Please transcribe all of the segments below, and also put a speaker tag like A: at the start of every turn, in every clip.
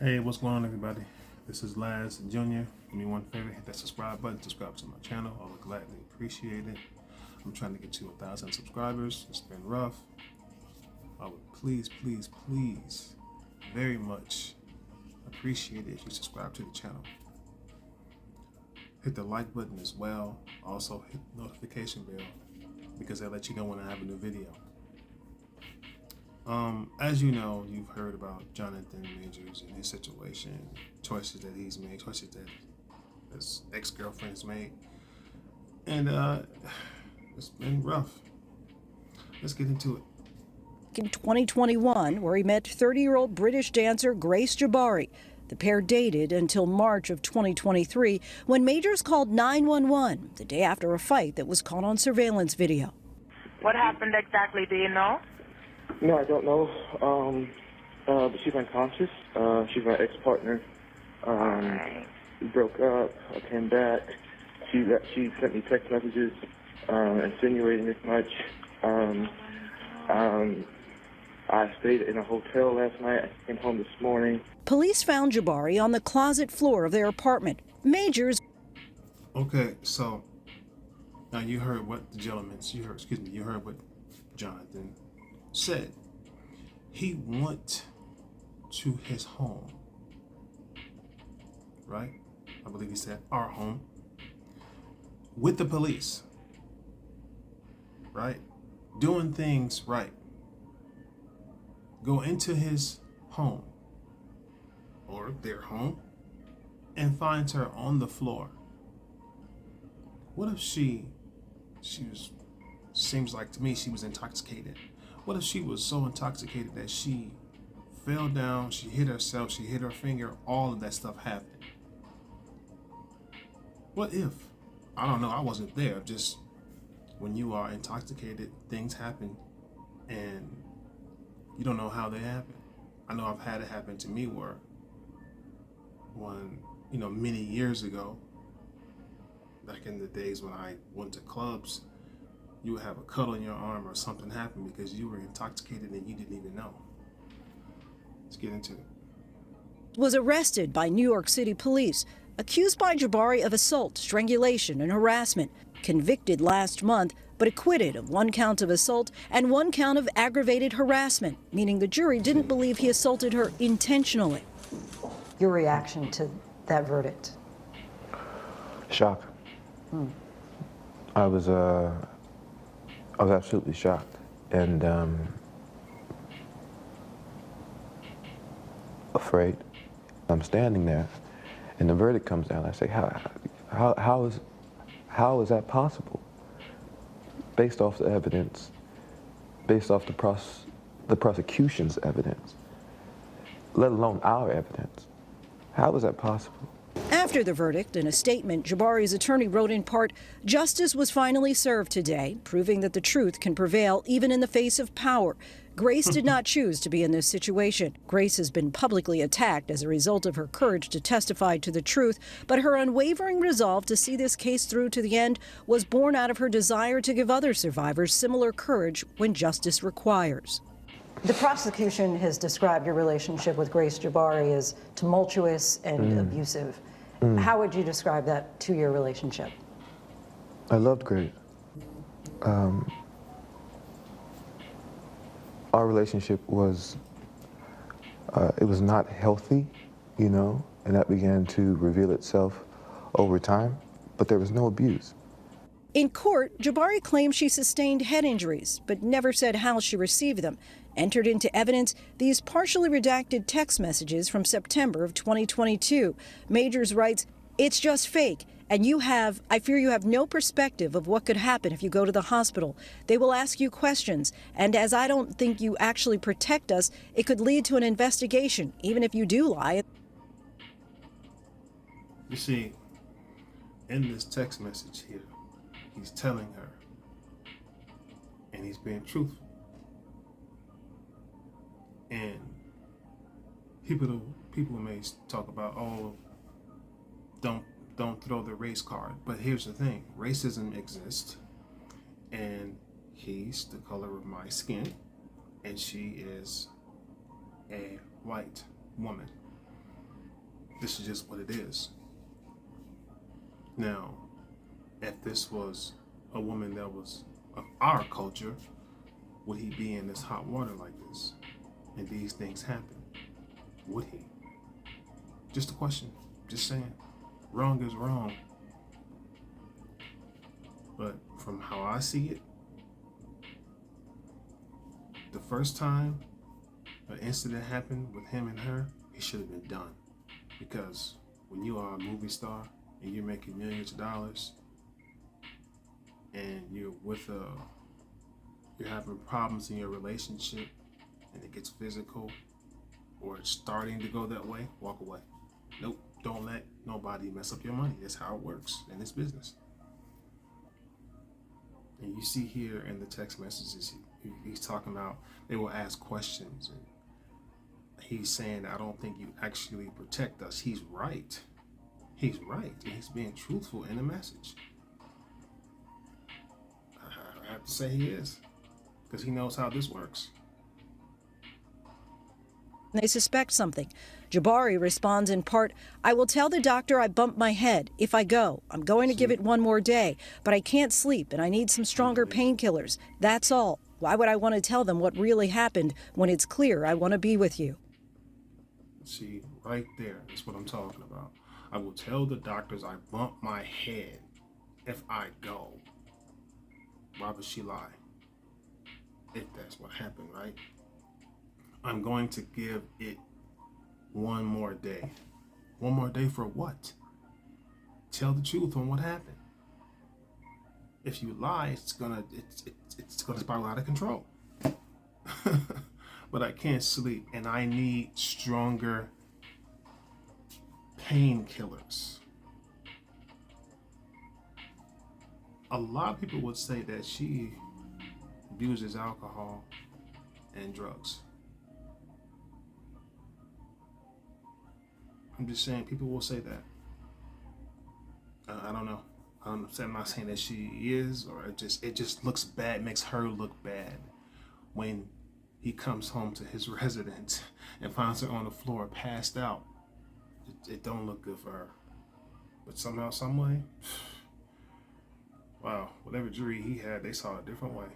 A: Hey, what's going on, everybody? This is Laz Jr. Do me one favor, hit that subscribe button, subscribe to my channel. I would gladly appreciate it. I'm trying to get to 1,000 subscribers. It's been rough. I would please, very much appreciate it if you subscribe to the channel. Hit the like button as well. Also hit the notification bell because that lets you know when I have a new video. As you know, you've heard about Jonathan Majors and his situation, choices that he's made, choices that his ex-girlfriend's made, and it's been rough. Let's get into it.
B: In 2021, where he met 30-year-old British dancer Grace Jabbari. The pair dated until March of 2023, when Majors called 911 the day after a fight that was caught on surveillance video.
C: What happened exactly? Do you know?
D: No, I don't know. But she's unconscious. She's my ex-partner. We broke up. I came back. She sent me text messages insinuating this much. I stayed in a hotel last night. I came home this morning.
B: Police found Jabbari on the closet floor of their apartment. Majors.
A: Okay, so now you heard what the gentleman, you heard what Jonathan said. He went to his home, right? I believe he said our home, with the police, right? Doing things right. Go into his home or their home and finds her on the floor. What if she was, seems like to me she was intoxicated. What if she was so intoxicated that she fell down, she hit herself, she hit her finger, all of that stuff happened? What if? I don't know, I wasn't there. Just when you are intoxicated, things happen and you don't know how they happen. I know I've had it happen to me where many years ago, back in the days when I went to clubs, you would have a cut on your arm or something happen because you were intoxicated and you didn't even know. Let's get into it.
B: Was arrested by New York City police, accused by Jabbari of assault, strangulation, and harassment. Convicted last month, but acquitted of 1 count of assault and 1 count of aggravated harassment, meaning the jury didn't believe he assaulted her intentionally. Your reaction to that verdict?
D: Shock. I was absolutely shocked and afraid. I'm standing there, and the verdict comes down. I say, how is that possible? Based off the evidence, based off the prosecution's evidence, let alone our evidence. How is that possible?
B: After the verdict, in a statement, Jabbari's attorney wrote in part, "Justice was finally served today, proving that the truth can prevail even in the face of power. Grace did not choose to be in this situation. Grace has been publicly attacked as a result of her courage to testify to the truth, but her unwavering resolve to see this case through to the end was born out of her desire to give other survivors similar courage when justice requires." The prosecution has described your relationship with Grace Jabbari as tumultuous and abusive. How would you describe that 2-year relationship?
D: I loved Grace. Our relationship was, it was not healthy, and that began to reveal itself over time, but there was no abuse.
B: In court, Jabbari claimed she sustained head injuries, but never said how she received them. Entered into evidence these partially redacted text messages from September of 2022. Majors writes, "It's just fake, and I fear you have no perspective of what could happen if you go to the hospital. They will ask you questions, and as I don't think you actually protect us, it could lead to an investigation, even if you do lie."
A: You see, in this text message here, he's telling her, and he's being truthful. And people may talk about, oh, don't throw the race card. But here's the thing: racism exists, and he's the color of my skin, and she is a white woman. This is just what it is. Now, if this was a woman that was of our culture, would he be in this hot water like this? And these things happen? Would he? Just a question. Just saying. Wrong is wrong. But from how I see it, the first time an incident happened with him and her, it should have been done. Because when you are a movie star and you're making millions of dollars and you're having problems in your relationship and it gets physical or it's starting to go that way, walk away. Nope, don't let nobody mess up your money. That's how it works in this business. And you see here in the text messages, he's talking about they will ask questions. And he's saying, I don't think you actually protect us. He's right. He's right. And he's being truthful in the message. I have to say he is. Because he knows how this works.
B: They suspect something. Jabari responds in part, I will tell the doctor I bumped my head if I go. I'm going to give it one more day, but I can't sleep and I need some stronger painkillers. That's all. Why would I want to tell them what really happened when it's clear I want to be with you?
A: See, right there, that's what I'm talking about. I will tell the doctors I bumped my head if I go. Why would she lie? If that's what happened, right? I'm going to give it one more day. One more day for what? Tell the truth on what happened. If you lie, it's gonna spiral out of control. But I can't sleep and I need stronger painkillers. A lot of people would say that she abuses alcohol and drugs. I'm just saying, people will say that. I don't know. I'm not saying that she is, or it just looks bad, makes her look bad when he comes home to his residence and finds her on the floor passed out. It don't look good for her. But somehow, some way, wow, whatever jury he had, they saw it a different way.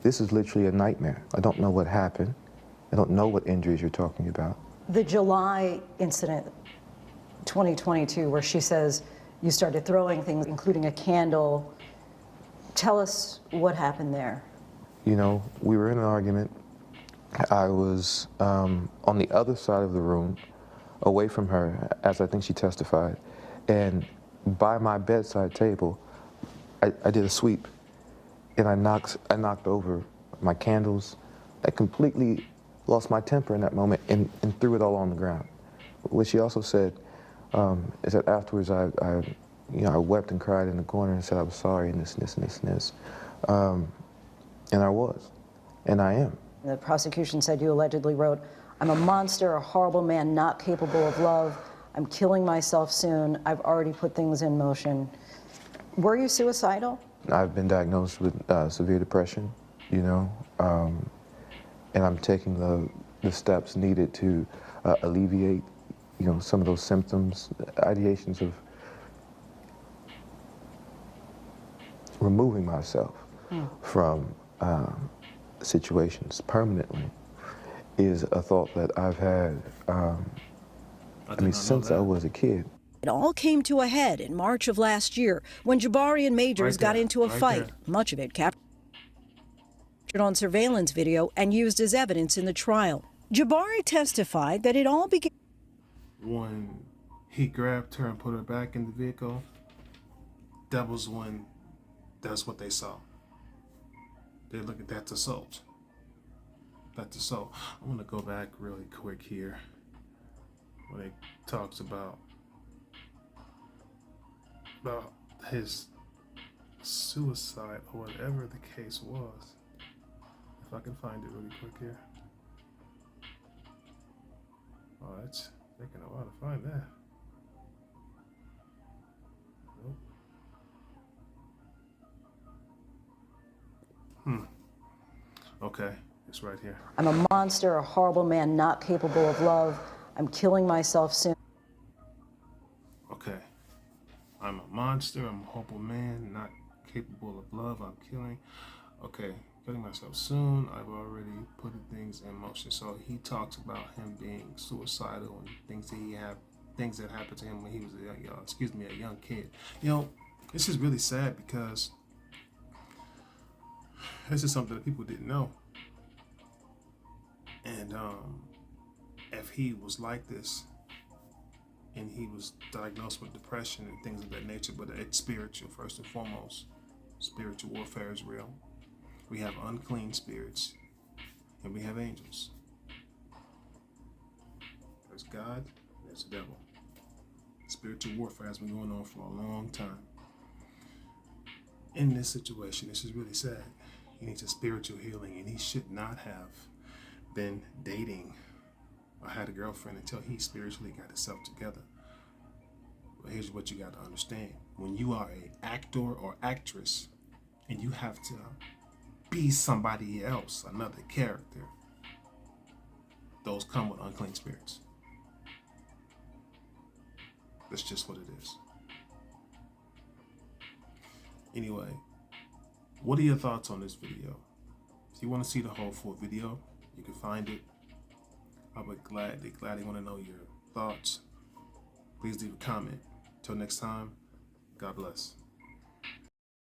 D: This is literally a nightmare. I don't know what happened. I don't know what injuries you're talking about.
B: The July incident, 2022, where she says you started throwing things, including a candle. Tell us what happened there.
D: You know, we were in an argument. I was on the other side of the room, away from her, as I think she testified. And by my bedside table, I did a sweep. And I knocked over my candles. I completely lost my temper in that moment and threw it all on the ground. What she also said is that afterwards I wept and cried in the corner and said I was sorry and this. And I was, and I am.
B: The prosecution said you allegedly wrote, I'm a monster, a horrible man, not capable of love. I'm killing myself soon. I've already put things in motion. Were you suicidal?
D: I've been diagnosed with severe depression, and I'm taking the steps needed to alleviate, some of those symptoms, ideations of removing myself from situations permanently is a thought that I've had, since I was a kid.
B: It all came to a head in March of last year when Jabari and Majors got into a fight, much of it captured on surveillance video and used as evidence in the trial. Jabari testified that it all began
A: when he grabbed her and put her back in the vehicle. That was when that's what they saw. They look at that's assault. That's assault. I want to go back really quick here when it talks about his suicide or whatever the case was. If I can find it really quick here. Oh, it's taking a while to find that. Nope. Okay, it's right here.
B: I'm a monster, a horrible man, not capable of love. I'm killing myself soon.
A: I'm a monster. I'm a horrible man, not capable of love. I'm killing. Okay, killing myself soon. I've already put things in motion. So he talks about him being suicidal and things that happened to him when he was a young kid. You know, this is really sad because this is something that people didn't know. And if he was like this, and he was diagnosed with depression and things of that nature, but it's spiritual first and foremost. Spiritual warfare is real. We have unclean spirits, and we have angels. There's God, there's the devil. Spiritual warfare has been going on for a long time. In this situation, this is really sad. He needs a spiritual healing, and he should not have been dating or had a girlfriend until he spiritually got himself together. But here's what you got to understand. When you are an actor or actress and you have to be somebody else, another character, those come with unclean spirits. That's just what it is. Anyway, what are your thoughts on this video? If you want to see the whole full video, you can find it. I'll be gladly want to know your thoughts. Please leave a comment. Till next time, God bless.